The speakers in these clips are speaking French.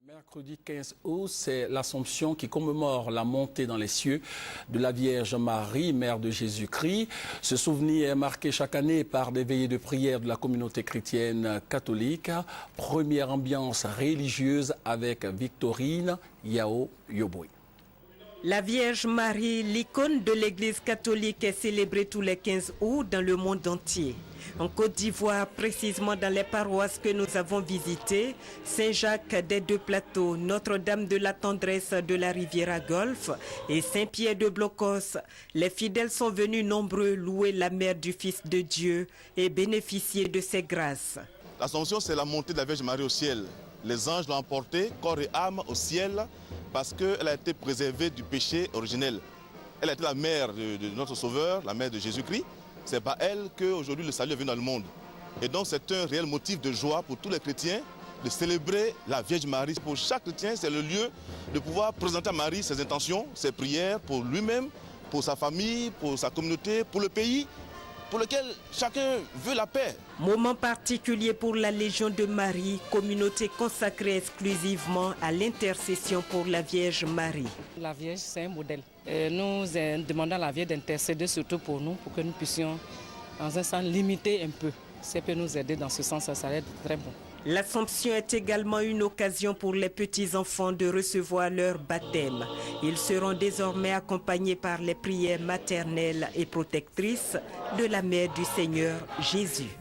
Mercredi 15 août, c'est l'Assomption qui commémore la montée dans les cieux de la Vierge Marie, mère de Jésus-Christ. Ce souvenir est marqué chaque année par des veillées de prière de la communauté chrétienne catholique. Première ambiance religieuse avec Victorine Yao Yoboué. La Vierge Marie, l'icône de l'Église catholique, est célébrée tous les 15 août dans le monde entier. En Côte d'Ivoire, précisément dans les paroisses que nous avons visitées, Saint-Jacques des Deux Plateaux, Notre-Dame de la Tendresse de la Riviera Golfe et Saint-Pierre de Blocos, les fidèles sont venus nombreux louer la mère du Fils de Dieu et bénéficier de ses grâces. L'Assomption, c'est la montée de la Vierge Marie au ciel. Les anges l'ont emportée, corps et âme, au ciel, parce qu'elle a été préservée du péché originel. Elle a été la mère de notre Sauveur, la mère de Jésus-Christ. C'est par elle qu'aujourd'hui le salut est venu dans le monde. Et donc c'est un réel motif de joie pour tous les chrétiens de célébrer la Vierge Marie. Pour chaque chrétien, c'est le lieu de pouvoir présenter à Marie ses intentions, ses prières pour lui-même, pour sa famille, pour sa communauté, pour le pays, pour lequel chacun veut la paix. Moment particulier pour la Légion de Marie, communauté consacrée exclusivement à l'intercession pour la Vierge Marie. La Vierge, c'est un modèle. Nous demandons à la Vierge d'intercéder surtout pour nous, pour que nous puissions, dans un sens, limiter un peu. Si elle peut nous aider dans ce sens, ça va être très bon. L'Assomption est également une occasion pour les petits-enfants de recevoir leur baptême. Ils seront désormais accompagnés par les prières maternelles et protectrices de la Mère du Seigneur Jésus.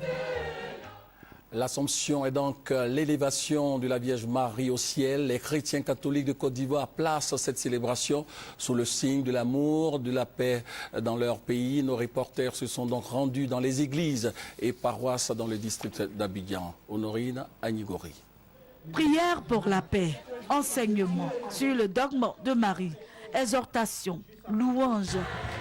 L'Assomption est donc l'élévation de la Vierge Marie au ciel. Les chrétiens catholiques de Côte d'Ivoire placent cette célébration sous le signe de l'amour, de la paix dans leur pays. Nos reporters se sont donc rendus dans les églises et paroisses dans le district d'Abidjan. Honorine Agnigori. Prière pour la paix, enseignement sur le dogme de Marie, exhortation, louange,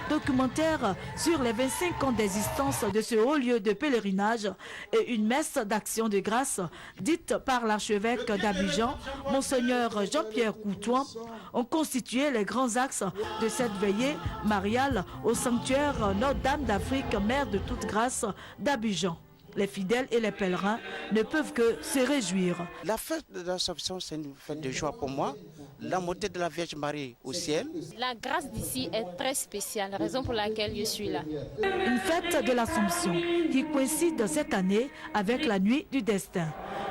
documentaire sur les 25 ans d'existence de ce haut lieu de pèlerinage et une messe d'action de grâce dite par l'archevêque d'Abidjan, Monseigneur Jean-Pierre Coutoin, ont constitué les grands axes de cette veillée mariale au sanctuaire Notre-Dame d'Afrique, mère de toute grâce d'Abidjan. Les fidèles et les pèlerins ne peuvent que se réjouir. La fête de l'Assomption, c'est une fête de joie pour moi. La montée de la Vierge Marie au ciel. La grâce d'ici est très spéciale, raison pour laquelle je suis là. Une fête de l'Assomption qui coïncide cette année avec la nuit du destin.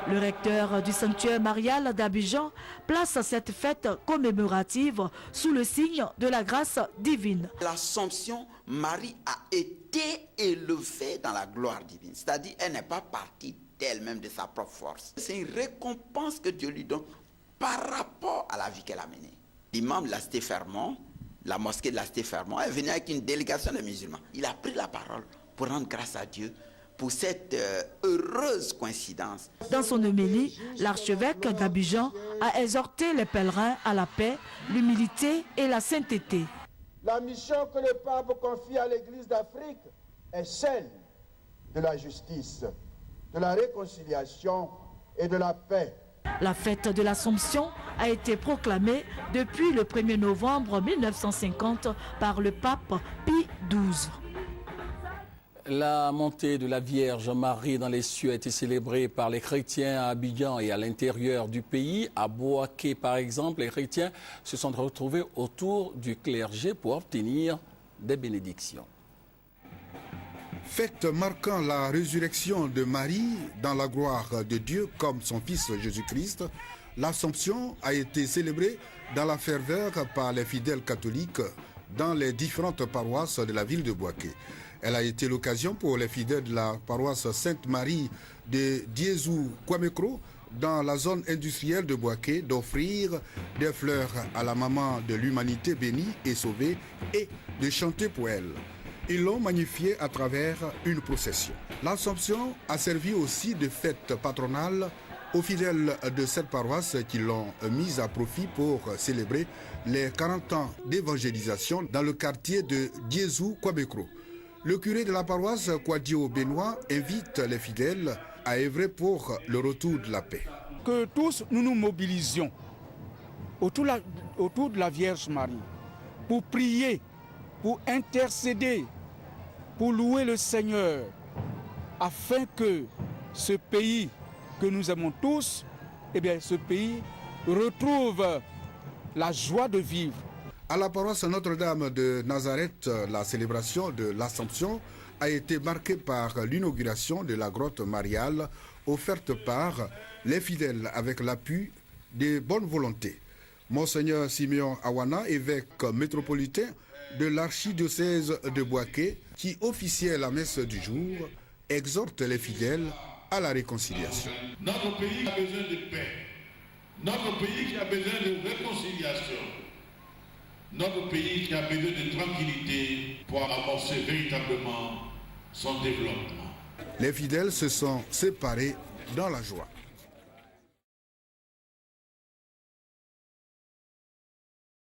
Le recteur du sanctuaire marial d'Abidjan place cette fête commémorative sous le signe de la grâce divine. L'Assomption, Marie a été élevée dans la gloire divine, c'est-à-dire elle n'est pas partie d'elle-même de sa propre force. C'est une récompense que Dieu lui donne par rapport à la vie qu'elle a menée. L'imam de la Cité-Fermont, la mosquée de la Cité-Fermont, est venu avec une délégation de musulmans. Il a pris la parole pour rendre grâce à Dieu pour cette heureuse coïncidence. Dans son homélie, l'archevêque d'Abidjan a exhorté les pèlerins à la paix, l'humilité et la sainteté. La mission que le pape confie à l'Église d'Afrique est celle de la justice, de la réconciliation et de la paix. La fête de l'Assomption a été proclamée depuis le 1er novembre 1950 par le pape Pie XII. La montée de la Vierge Marie dans les cieux a été célébrée par les chrétiens à Abidjan et à l'intérieur du pays. À Bouaké, par exemple, les chrétiens se sont retrouvés autour du clergé pour obtenir des bénédictions. Fête marquant la résurrection de Marie dans la gloire de Dieu comme son Fils Jésus-Christ, l'Assomption a été célébrée dans la ferveur par les fidèles catholiques dans les différentes paroisses de la ville de Bouaké. Elle a été l'occasion pour les fidèles de la paroisse Sainte-Marie de Diézou-Kwamekro dans la zone industrielle de Bouaké d'offrir des fleurs à la maman de l'humanité bénie et sauvée et de chanter pour elle. Ils l'ont magnifiée à travers une procession. L'Assomption a servi aussi de fête patronale aux fidèles de cette paroisse qui l'ont mise à profit pour célébrer les 40 ans d'évangélisation dans le quartier de Diézou-Kwamekro. Le curé de la paroisse, Kwadio Benoît, invite les fidèles à œuvrer pour le retour de la paix. Que tous nous nous mobilisions autour de la Vierge Marie pour prier, pour intercéder, pour louer le Seigneur, afin que ce pays que nous aimons tous, eh bien, ce pays retrouvent la joie de vivre. À la paroisse Notre-Dame de Nazareth, la célébration de l'Assomption a été marquée par l'inauguration de la grotte mariale offerte par les fidèles avec l'appui des bonnes volontés. Monseigneur Simeon Awana, évêque métropolitain de l'archidiocèse de Bouaké, qui officiait la messe du jour, exhorte les fidèles à la réconciliation. Notre pays a besoin de paix. Notre pays qui a besoin de réconciliation. Notre pays qui a besoin de tranquillité pour amorcer véritablement son développement. Les fidèles se sont séparés dans la joie.